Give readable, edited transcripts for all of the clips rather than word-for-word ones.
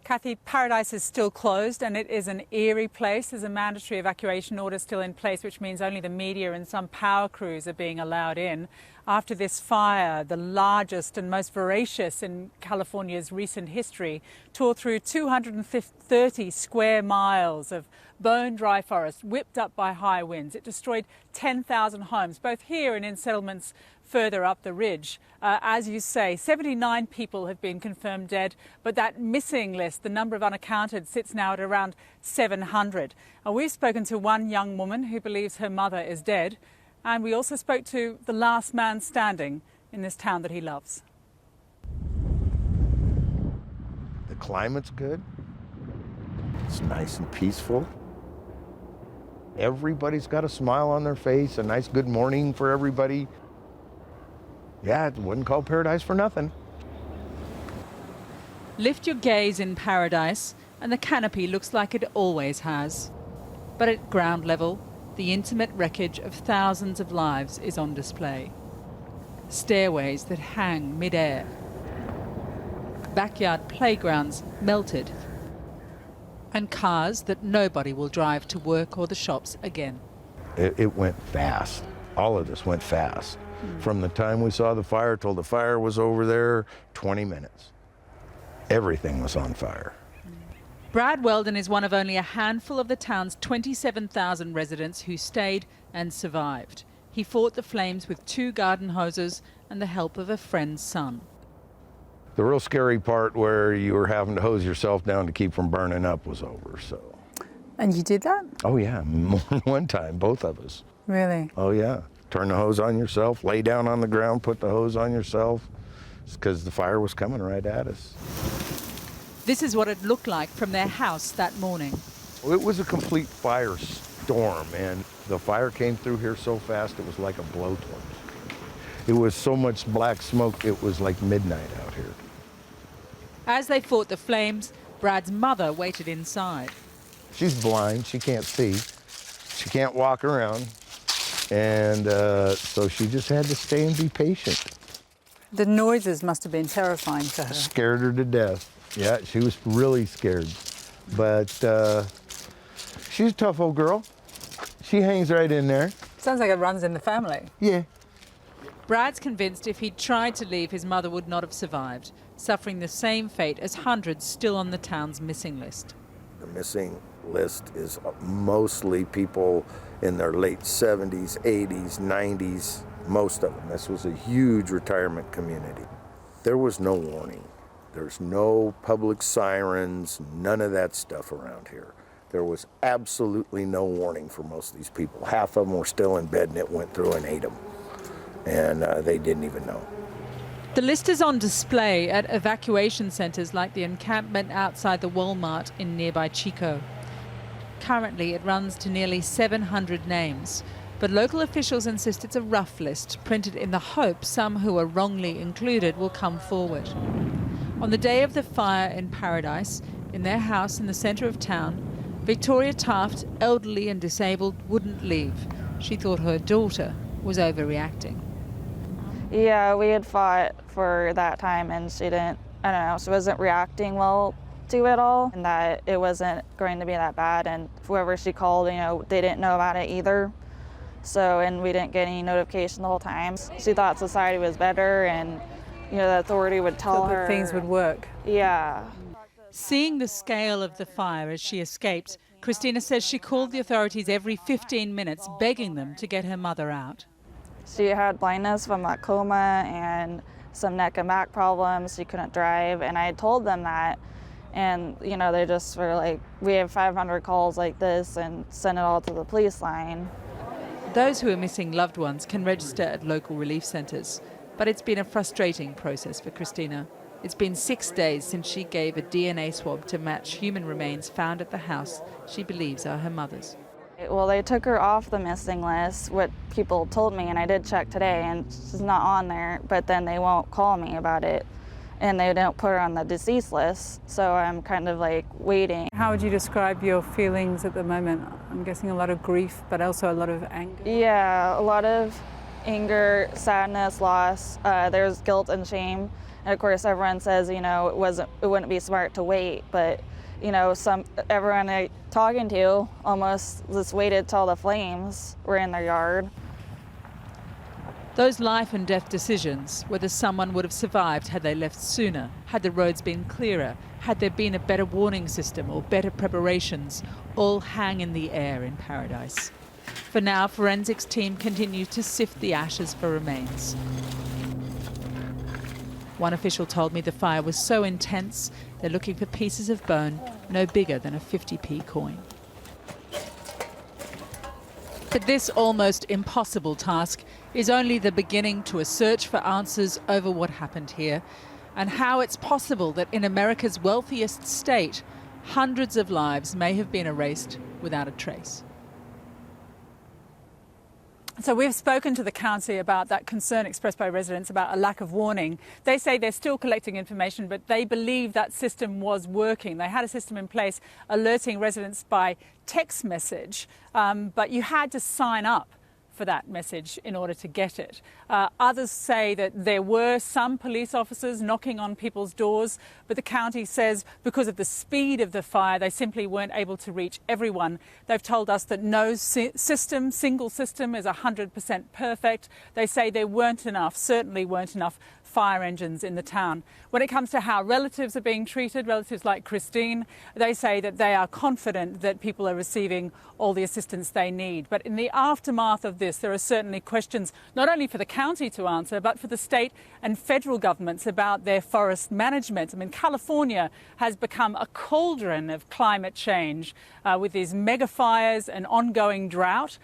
Kathy, Paradise is still closed and it is an eerie place. There's a mandatory evacuation order still in place, which means only the media and some power crews are being allowed in. After this fire, the largest and most voracious in California's recent history, tore through 230 square miles of bone-dry forest, whipped up by high winds. It destroyed 10,000 homes, both here and in settlements further up the ridge. As you say, 79 people have been confirmed dead, but that missing list, the number of unaccounted, sits now at around 700. We've spoken to one young woman who believes her mother is dead, and we also spoke to the last man standing in this town that he loves. The climate's good. It's nice and peaceful. Everybody's got a smile on their face, a nice good morning for everybody. Yeah, it wasn't called Paradise for nothing. Lift your gaze in Paradise and the canopy looks like it always has. But at ground level, the intimate wreckage of thousands of lives is on display. Stairways that hang mid-air. Backyard playgrounds melted. And cars that nobody will drive to work or the shops again. It went fast. All of this went fast. From the time we saw the fire till the fire was over there, 20 minutes. Everything was on fire. Brad Weldon is one of only a handful of the town's 27,000 residents who stayed and survived. He fought the flames with 2 garden hoses and the help of a friend's son. The real scary part where you were having to hose yourself down to keep from burning up was over, so. And you did that? Oh yeah, more than one time, both of us. Really? Oh yeah. Turn the hose on yourself, lay down on the ground, put the hose on yourself, because the fire was coming right at us. This is what it looked like from their house that morning. It was a complete firestorm, and the fire came through here so fast it was like a blowtorch. It was so much black smoke, it was like midnight out here. As they fought the flames, Brad's mother waited inside. She's blind, she can't see, she can't walk around. And so she just had to stay and be patient. The noises must have been terrifying for her. Scared her to death. Yeah, she was really scared. But she's a tough old girl. She hangs right in there. Sounds like it runs in the family. Yeah. Brad's convinced if he'd tried to leave, his mother would not have survived, suffering the same fate as hundreds still on the town's missing list. The missing list is mostly people in their late 70s, 80s, 90s, most of them. This was a huge retirement community. There was no warning. There's no public sirens, none of that stuff around here. There was absolutely no warning for most of these people. Half of them were still in bed and it went through and ate them. And they didn't even know. The list is on display at evacuation centres like the encampment outside the Walmart in nearby Chico. Currently, it runs to nearly 700 names, but local officials insist it's a rough list, printed in the hope some who are wrongly included will come forward. On the day of the fire in Paradise, in their house in the centre of town, Victoria Taft, elderly and disabled, wouldn't leave. She thought her daughter was overreacting. Yeah, we had fought for that time and she didn't, I don't know, she wasn't reacting well to it all, and that it wasn't going to be that bad, and whoever she called, you know, they didn't know about it either. So, and we didn't get any notification the whole time. She thought society was better and, you know, the authority would tell her. Things would work. Yeah. Seeing the scale of the fire as she escaped, Christina says she called the authorities every 15 minutes, begging them to get her mother out. She had blindness from a coma and some neck and back problems. She couldn't drive, and I had told them that. And, you know, they just were like, we have 500 calls like this and send it all to the police line. Those who are missing loved ones can register at local relief centres, but it's been a frustrating process for Christina. It's been 6 days since she gave a DNA swab to match human remains found at the house she believes are her mother's. Well, they took her off the missing list, what people told me, and I did check today, and she's not on there, but then they won't call me about it. And they don't put her on the deceased list, so I'm kind of like waiting. How would you describe your feelings at the moment? I'm guessing a lot of grief, but also a lot of anger. Yeah, a lot of anger, sadness, loss. There's guilt and shame, And of course, everyone says, you know, it wouldn't be smart to wait, but you know, everyone I'm talking to almost just waited till the flames were in their yard. Those life and death decisions, whether someone would have survived had they left sooner, had the roads been clearer, had there been a better warning system or better preparations, all hang in the air in Paradise. For now, forensics team continue to sift the ashes for remains. One official told me the fire was so intense, they're looking for pieces of bone no bigger than a 50p coin. But this almost impossible task is only the beginning to a search for answers over what happened here and how it's possible that in America's wealthiest state, hundreds of lives may have been erased without a trace. So we've spoken to the county about that concern expressed by residents about a lack of warning. They say they're still collecting information, but they believe that system was working. They had a system in place alerting residents by text message, but you had to sign up for that message in order to get it. Others say that there were some police officers knocking on people's doors, but the county says because of the speed of the fire, they simply weren't able to reach everyone. They've told us that no single system is 100% perfect. They say there certainly weren't enough fire engines in the town. When it comes to how relatives are being treated, relatives like Christine, they say that they are confident that people are receiving all the assistance they need. But in the aftermath of this, there are certainly questions not only for the county to answer, but for the state and federal governments about their forest management. I mean, California has become a cauldron of climate change with these mega fires and ongoing drought.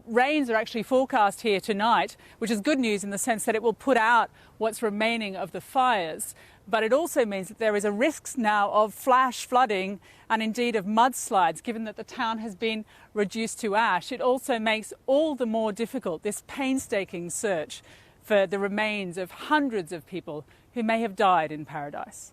Rains are actually forecast here tonight, which is good news in the sense that it will put out what's remaining of the fires. But it also means that there is a risk now of flash flooding and indeed of mudslides, given that the town has been reduced to ash. It also makes all the more difficult this painstaking search for the remains of hundreds of people who may have died in Paradise.